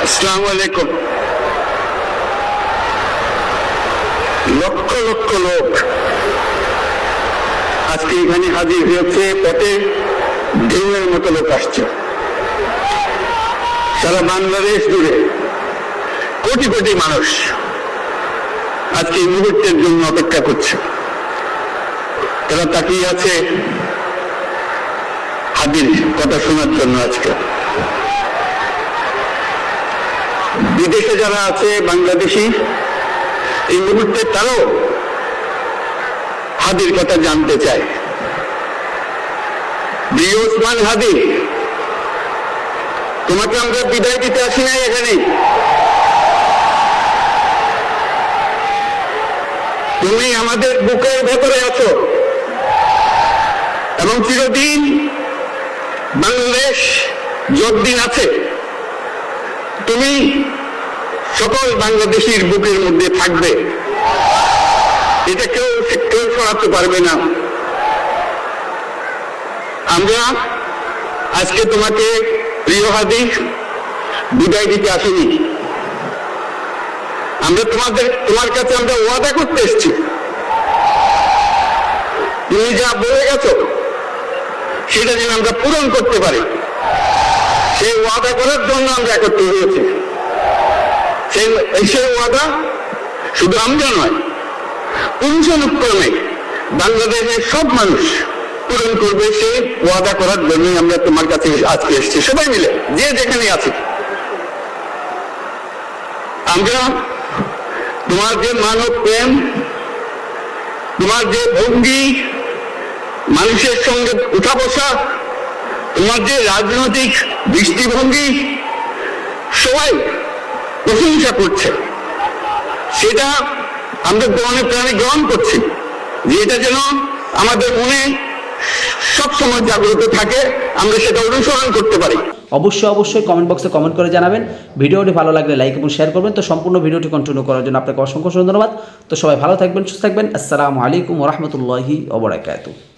আসসালামু আলাইকুম। লক্ষ লক্ষ লোক আজকে এখানে হাজির হয়েছে, পথে ঢেউয়ের মতো লোক আসছে। সারা বাংলাদেশ জুড়ে কোটি কোটি মানুষ আজকে এই মুহূর্তের জন্য অপেক্ষা করছে। তারা তাকিয়ে আছে হাদির কথা শোনার জন্য। আজকে বিদেশে যারা আছে বাংলাদেশি, এই মুহূর্তে তারাও হাদির কথা জানতে চায়। প্রিয় ওসমান হাদি, তোমাকে আমরা বিদায় দিতে আসি নাই এখানে। তুমি আমাদের বুকের ভেতরে আছো এবং চিরদিন বাংলাদেশ যতদিন আছে তুমি সকল বাংলাদেশির বুকের মধ্যে থাকবে। এটা কেউ সরাতে পারবে না। আমরা আজকে তোমাকে প্রিয় হাদি বিদায় দিতে আসিনি। আমরা তোমার কাছে আমরা ওয়াদা করতে এসেছি। তুমি যা বলে গেছো সেটা যেন আমরা পূরণ করতে পারি, সেই ওয়াদা করার জন্য আমরা একত্র হয়েছি। সেই ওয়াদা শুধু আমরা নয়, পুঙ্খানুক্রমে বাংলাদেশের সব মানুষ পূরণ করবে। সেই ওয়াদা করার জন্যই আমরা তোমার কাছে আজকে এসেছি, সবাই মিলে যে যেখানে আছি। আমরা তোমার যে মানব প্রেম, তোমার যে ভঙ্গি, মানুষের সঙ্গে উঠা বসা, তোমার যে রাজনৈতিক দৃষ্টিভঙ্গি, সবাই প্রশংসা করছে। সেটা আমরা মনে প্রাণে গ্রহণ করছি, যে এটা যেন আমাদের মনে সবসময় জাগ্রত থাকে, আমরা সেটা অনুসরণ করতে পারি। অবশ্যই কমেন্ট বক্সে কমেন্ট করে জানাবেন। ভিডিওটি ভালো লাগলে লাইক এবং শেয়ার করবেন। তো সম্পূর্ণ ভিডিওটি কন্টিনিউ করার জন্য আপনাকে অসংখ্য ধন্যবাদ। তো সবাই ভালো থাকবেন, সুস্থ থাকবেন। আসসালামু আলাইকুম ওয়া রাহমাতুল্লাহি ওয়া বারাকাতুহু।